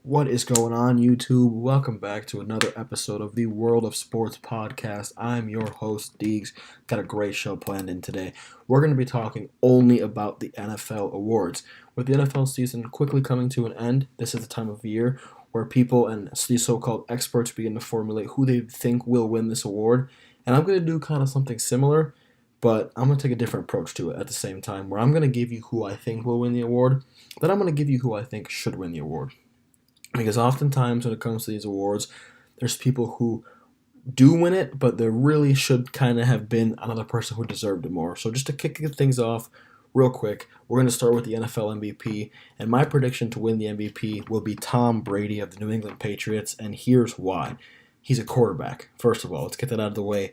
What is going on, YouTube? Welcome back to another episode of the World of Sports podcast. I'm your host, Deegs. Got a great show planned in today. We're going to be talking only about the NFL awards. With the NFL season quickly coming to an end, this is the time of year where people and these so-called experts begin to formulate who they think will win this award. And I'm going to do kind of something similar, but I'm going to take a different approach to it at the same time, where I'm going to give you who I think will win the award, then I'm going to give you who I think should win the award. Because oftentimes when it comes to these awards, there's people who do win it, but there really should kind of have been another person who deserved it more. So just to kick things off real quick, we're going to start with the NFL MVP. And my prediction to win the MVP will be Tom Brady of the New England Patriots. And here's why. He's a quarterback. First of all, let's get that out of the way.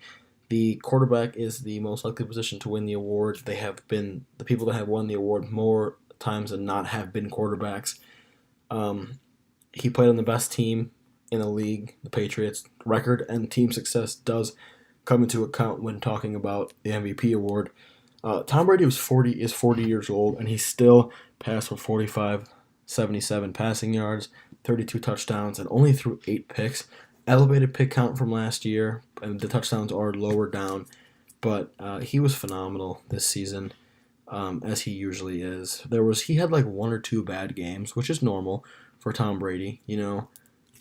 The quarterback is the most likely position to win the award. They have been, the people that have won the award more times than not have been quarterbacks. He played on the best team in the league, the Patriots. Record and team success does come into account when talking about the MVP award. Tom Brady is 40 years old, and he still passed for 4,577 passing yards, 32 touchdowns, and only threw 8 picks. Elevated pick count from last year, and the touchdowns are lower down, but he was phenomenal this season, as he usually is. He had like 1 or 2 bad games, which is normal for Tom Brady,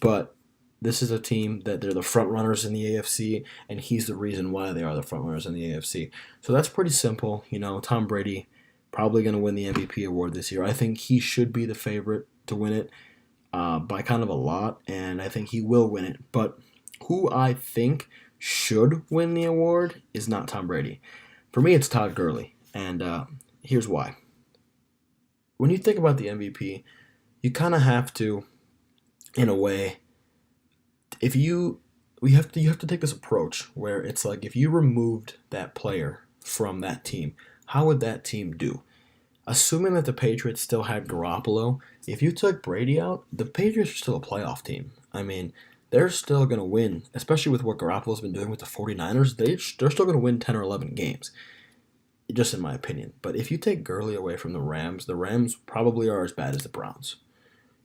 but this is a team that they're the front runners in the AFC, and he's the reason why they are the front runners in the AFC. So that's pretty simple. Tom Brady probably going to win the MVP award this year. I think he should be the favorite to win it by kind of a lot, and I think he will win it. But who I think should win the award is not Tom Brady. For me, it's Todd Gurley, and here's why. When you think about the MVP, you kind of have to, in a way, you have to take this approach where it's like if you removed that player from that team, how would that team do? Assuming that the Patriots still had Garoppolo, if you took Brady out, the Patriots are still a playoff team. I mean, they're still going to win, especially with what Garoppolo's been doing with the 49ers. They're still going to win 10 or 11 games, just in my opinion. But if you take Gurley away from the Rams probably are as bad as the Browns,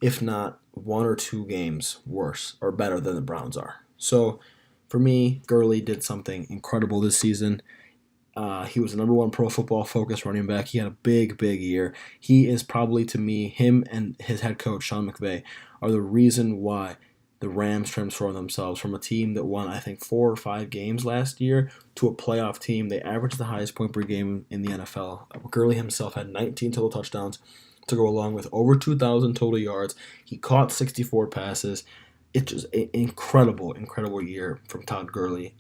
if not 1 or 2 games worse or better than the Browns are. So for me, Gurley did something incredible this season. He was the number 1 Pro Football Focus running back. He had a big year. He is probably, to me, him and his head coach, Sean McVay, are the reason why the Rams transformed themselves from a team that won, I think, 4 or 5 games last year to a playoff team. They averaged the highest point per game in the NFL. Gurley himself had 19 total touchdowns to go along with over 2,000 total yards. He caught 64 passes. It's just an incredible year from Todd Gurley.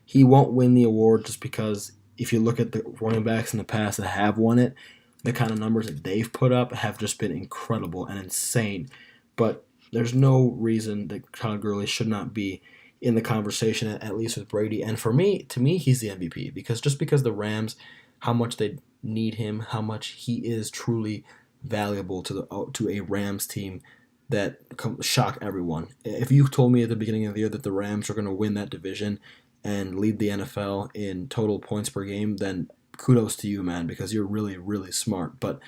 He won't win the award just because if you look at the running backs in the past that have won it, the kind of numbers that they've put up have just been incredible and insane. But there's no reason that Todd Gurley should not be in the conversation, at least with Brady. And to me, he's the MVP because the Rams, how much they need him, how much he is truly valuable to a Rams team that shock everyone. If you told me at the beginning of the year that the Rams are going to win that division and lead the NFL in total points per game, then kudos to you, man, because you're really smart. But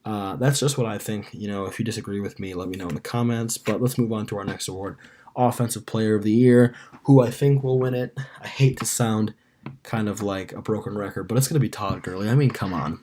that's just what I think. If you disagree with me, let me know in the comments. But let's move on to our next award, Offensive Player of the Year, who I think will win it. I hate to sound kind of like a broken record, but it's going to be Todd Gurley. I mean, come on.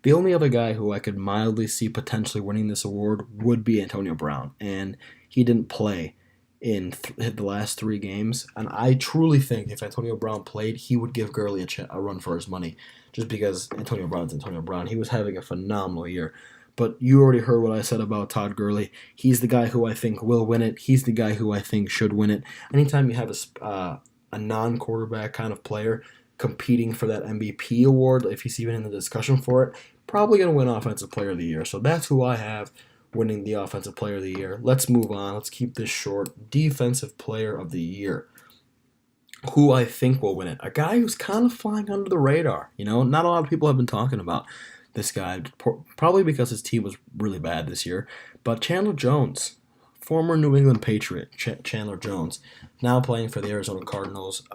The only other guy who I could mildly see potentially winning this award would be Antonio Brown, and he didn't play in the last 3 games, and I truly think if Antonio Brown played, he would give Gurley a run for his money, just because Antonio Brown's Antonio Brown. He was having a phenomenal year. But you already heard what I said about Todd Gurley. He's the guy who I think will win it. He's the guy who I think should win it. Anytime you have a non-quarterback kind of player competing for that MVP award, if he's even in the discussion for it, probably going to win Offensive Player of the Year. So that's who I have winning the Offensive Player of the Year. Let's move on. Let's keep this short. Defensive Player of the Year. Who I think will win it. A guy who's kind of flying under the radar. Not a lot of people have been talking about this guy, probably because his team was really bad this year. But Chandler Jones, former New England Patriot, Chandler Jones, now playing for the Arizona Cardinals.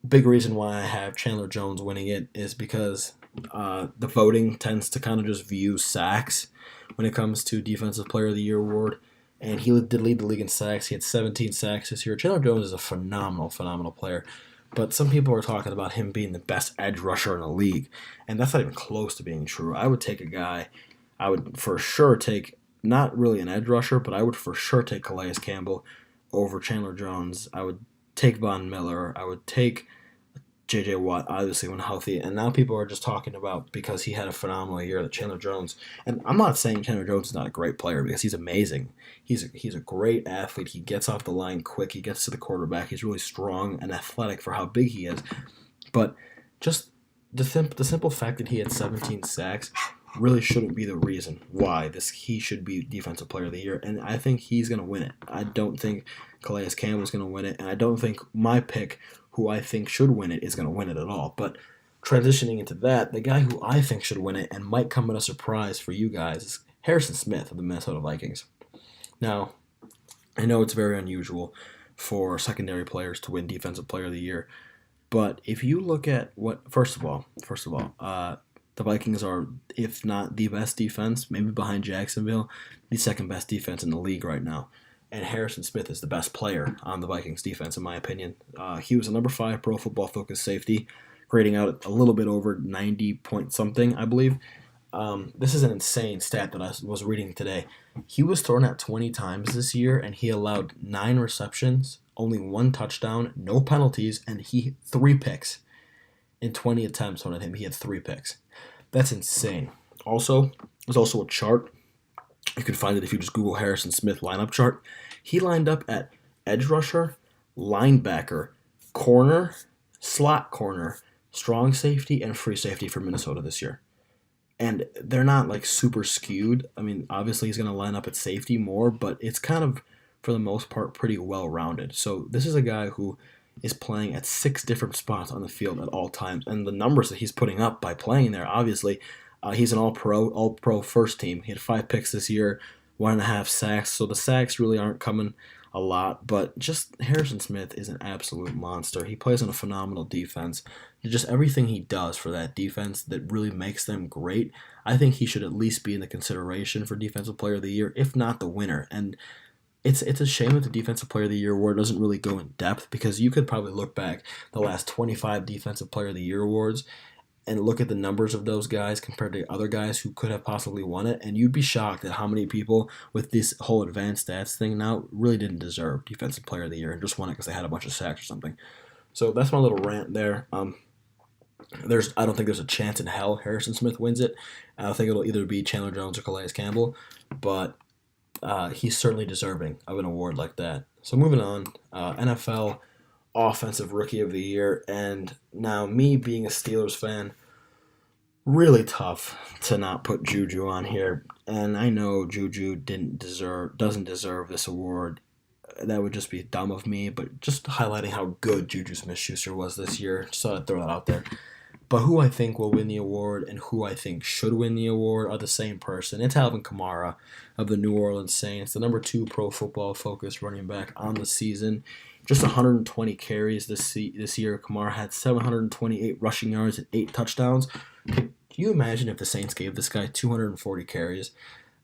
Big reason why I have Chandler Jones winning it is because the voting tends to kind of just view sacks when it comes to Defensive Player of the Year award. And he did lead the league in sacks. He had 17 sacks this year. Chandler Jones is a phenomenal player. But some people are talking about him being the best edge rusher in the league. And that's not even close to being true. I would take a guy, I would for sure take, not really an edge rusher, but I would for sure take Calais Campbell over Chandler Jones. I would take Von Miller. I would take J.J. Watt, obviously, when healthy. And now people are just talking about, because he had a phenomenal year, that Chandler Jones, and I'm not saying Chandler Jones is not a great player, because he's amazing. He's a great athlete. He gets off the line quick. He gets to the quarterback. He's really strong and athletic for how big he is. But just the simple fact that he had 17 sacks really shouldn't be the reason why he should be Defensive Player of the Year. And I think he's going to win it. I don't think Calais Campbell's going to win it. And I don't think my pick, who I think should win it, is going to win it at all. But transitioning into that, the guy who I think should win it and might come as a surprise for you guys is Harrison Smith of the Minnesota Vikings. Now, I know it's very unusual for secondary players to win Defensive Player of the Year. But if you look at first of all, the Vikings are, if not the best defense, maybe behind Jacksonville, the second best defense in the league right now. And Harrison Smith is the best player on the Vikings defense, in my opinion. He was a number 5 Pro Football Focus safety, grading out a little bit over 90 point something, I believe. This is an insane stat that I was reading today. He was thrown out 20 times this year, and he allowed 9 receptions, only 1 touchdown, no penalties, and 3 picks. In 20 attempts thrown at him, he had 3 picks. That's insane. Also, there's also a chart. You can find it if you just Google Harrison Smith lineup chart. He lined up at edge rusher, linebacker, corner, slot corner, strong safety, and free safety for Minnesota this year. And they're not like super skewed. I mean, obviously he's going to line up at safety more, but it's kind of, for the most part, pretty well-rounded. So this is a guy who is playing at 6 different spots on the field at all times. And the numbers that he's putting up by playing there, obviously, he's an all-pro first team. He had 5 picks this year, 1.5 sacks. So the sacks really aren't coming a lot. But just Harrison Smith is an absolute monster. He plays on a phenomenal defense. Just everything he does for that defense that really makes them great, I think he should at least be in the consideration for Defensive Player of the Year, if not the winner. And it's a shame that the Defensive Player of the Year award doesn't really go in depth, because you could probably look back the last 25 Defensive Player of the Year awards and look at the numbers of those guys compared to other guys who could have possibly won it, and you'd be shocked at how many people with this whole advanced stats thing now really didn't deserve Defensive Player of the Year and just won it because they had a bunch of sacks or something. So that's my little rant there. I don't think there's a chance in hell Harrison Smith wins it. I think it'll either be Chandler Jones or Calais Campbell, but he's certainly deserving of an award like that. So moving on, NFL Offensive Rookie of the Year, and now me being a Steelers fan, really tough to not put Juju on here. And I know Juju doesn't deserve this award. That would just be dumb of me, but just highlighting how good Juju Smith-Schuster was this year, just thought I'd throw that out there. But who I think will win the award and who I think should win the award are the same person. It's Alvin Kamara of the New Orleans Saints, the number 2 Pro Football Focus running back on the season. Just 120 carries this year. Kamara had 728 rushing yards and 8 touchdowns. Can you imagine if the Saints gave this guy 240 carries?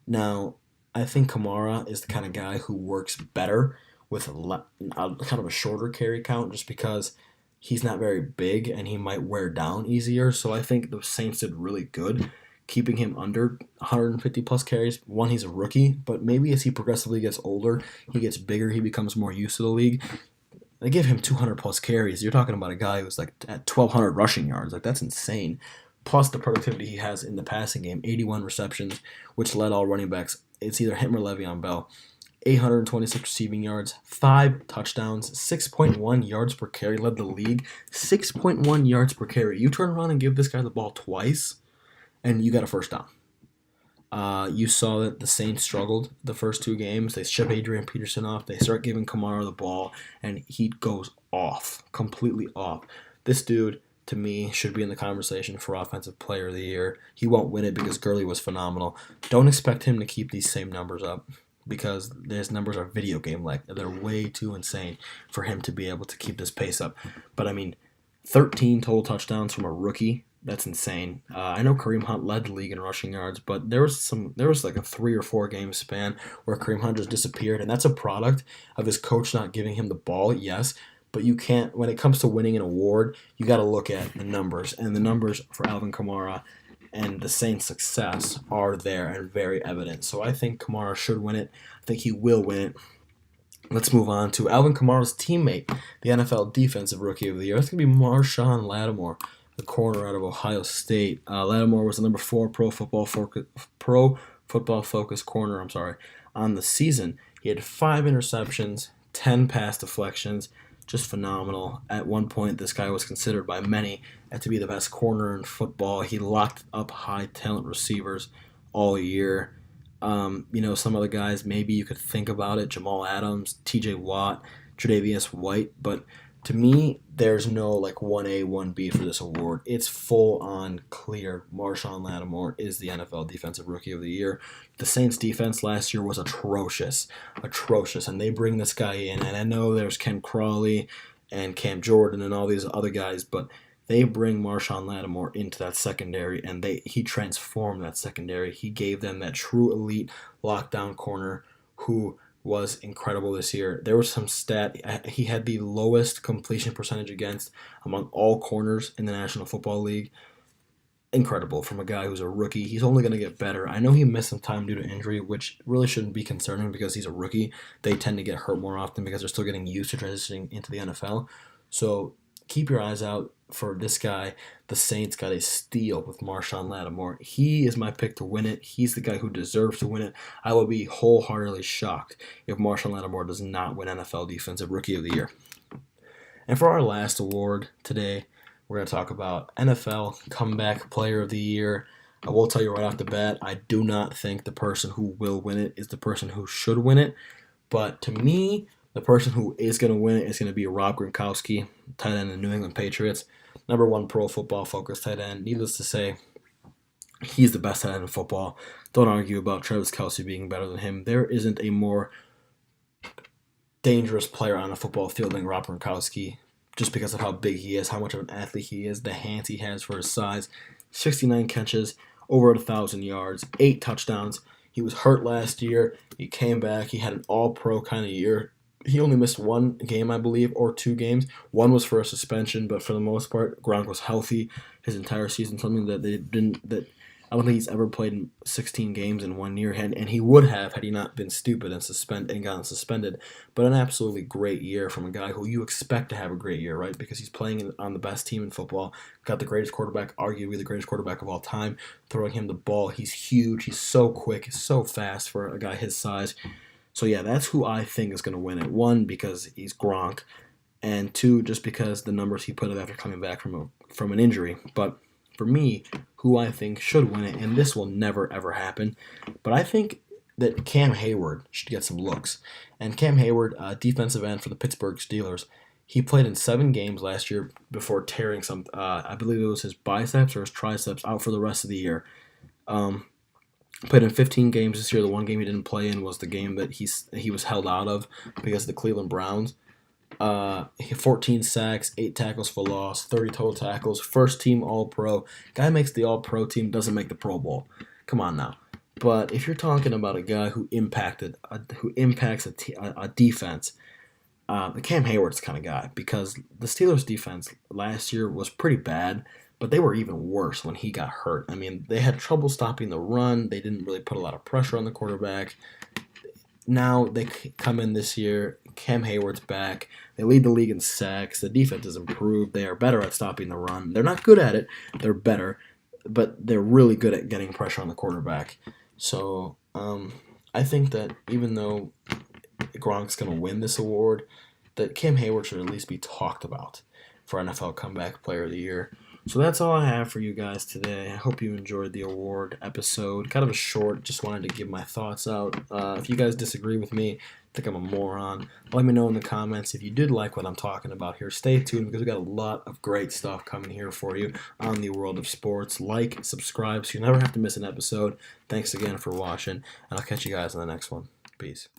Now, I think Kamara is the kind of guy who works better with kind of a shorter carry count, just because he's not very big and he might wear down easier. So I think the Saints did really good keeping him under 150 plus carries. One, he's a rookie, but maybe as he progressively gets older, he gets bigger, he becomes more used to the league. They give him 200 plus carries. You're talking about a guy who's like at 1,200 rushing yards. Like, that's insane. Plus the productivity he has in the passing game, 81 receptions, which led all running backs. It's either him or Le'Veon Bell. 826 receiving yards, 5 touchdowns, 6.1 yards per carry, led the league. 6.1 yards per carry. You turn around and give this guy the ball twice, and you got a first down. You saw that the Saints struggled the first 2 games. They ship Adrian Peterson off. They start giving Kamara the ball, and he goes off, completely off. This dude, to me, should be in the conversation for Offensive Player of the Year. He won't win it because Gurley was phenomenal. Don't expect him to keep these same numbers up, because his numbers are video game-like. They're way too insane for him to be able to keep this pace up. But, I mean, 13 total touchdowns from a rookie That's insane. I know Kareem Hunt led the league in rushing yards, but there was like a 3 or 4 game span where Kareem Hunt just disappeared, and that's a product of his coach not giving him the ball. Yes, but you can't when it comes to winning an award, you got to look at the numbers, and the numbers for Alvin Kamara and the Saints' success are there and very evident. So I think Kamara should win it. I think he will win it. Let's move on to Alvin Kamara's teammate, the NFL Defensive Rookie of the Year. That's going to be Marshawn Lattimore, the corner out of Ohio State. Lattimore was the number 4 pro football focus corner. On the season. He had 5 interceptions, 10 pass deflections, just phenomenal. At one point, this guy was considered by many to be the best corner in football. He locked up high talent receivers all year. Some other guys, maybe you could think about it, Jamal Adams, TJ Watt, Tre'Davious White, but to me, there's no like 1A, 1B for this award. It's full on clear. Marshawn Lattimore is the NFL Defensive Rookie of the Year. The Saints defense last year was atrocious, and they bring this guy in, and I know there's Ken Crawley and Cam Jordan and all these other guys, but they bring Marshawn Lattimore into that secondary, and he transformed that secondary. He gave them that true elite lockdown corner who was incredible this year. There was some stat. He had the lowest completion percentage against among all corners in the National Football League. Incredible from a guy who's a rookie. He's only going to get better. I know he missed some time due to injury, which really shouldn't be concerning because he's a rookie. They tend to get hurt more often because they're still getting used to transitioning into the NFL. So keep your eyes out for this guy. The Saints got a steal with Marshawn Lattimore. He is my pick to win it. He's the guy who deserves to win it. I will be wholeheartedly shocked if Marshawn Lattimore does not win NFL Defensive Rookie of the Year. And for our last award today, we're going to talk about NFL Comeback Player of the Year. I will tell you right off the bat, I do not think the person who will win it is the person who should win it. But to me, the person who is going to win it is going to be Rob Gronkowski, tight end of the New England Patriots. Number 1 pro football focused tight end. Needless to say, he's the best tight end in football. Don't argue about Travis Kelce being better than him. There isn't a more dangerous player on a football field than Rob Gronkowski, just because of how big he is, how much of an athlete he is, the hands he has for his size. 69 catches, over 1,000 yards, 8 touchdowns. He was hurt last year. He came back. He had an all-pro kind of year. He only missed 1 game, I believe, or 2 games. 1 was for a suspension, but for the most part, Gronk was healthy his entire season, something that I don't think he's ever played in 16 games in 1 year, and he would have had he not been stupid and gotten suspended. But an absolutely great year from a guy who you expect to have a great year, right? Because he's playing on the best team in football, got the greatest quarterback, arguably the greatest quarterback of all time, throwing him the ball. He's huge. He's so quick. He's so fast for a guy his size. So yeah, that's who I think is going to win it. 1, because he's Gronk, and 2, just because the numbers he put up after coming back from an injury. But for me, who I think should win it, and this will never ever happen, but I think that Cam Hayward should get some looks. And Cam Hayward, defensive end for the Pittsburgh Steelers, he played in 7 games last year before tearing some, I believe it was his biceps or his triceps, out for the rest of the year. Played in 15 games this year. The 1 game he didn't play in was the game that he was held out of because of the Cleveland Browns. He had 14 sacks, 8 tackles for loss, 30 total tackles, first team All-Pro. Guy makes the All-Pro team, doesn't make the Pro Bowl. Come on now. But if you're talking about a guy who impacts a defense, Cam Hayward's the kind of guy, because the Steelers' defense last year was pretty bad, but they were even worse when he got hurt. I mean, they had trouble stopping the run. They didn't really put a lot of pressure on the quarterback. Now they come in this year. Cam Hayward's back. They lead the league in sacks. The defense has improved. They are better at stopping the run. They're not good at it. They're better, but they're really good at getting pressure on the quarterback. So I think that even though Gronk's going to win this award, that Cam Hayward should at least be talked about for NFL Comeback Player of the Year. So that's all I have for you guys today. I hope you enjoyed the award episode. Kind of a short, just wanted to give my thoughts out. If you guys disagree with me, think I'm a moron, let me know in the comments. If you did like what I'm talking about here, stay tuned because we got a lot of great stuff coming here for you on the world of sports. Like, subscribe so you never have to miss an episode. Thanks again for watching, and I'll catch you guys in the next one. Peace.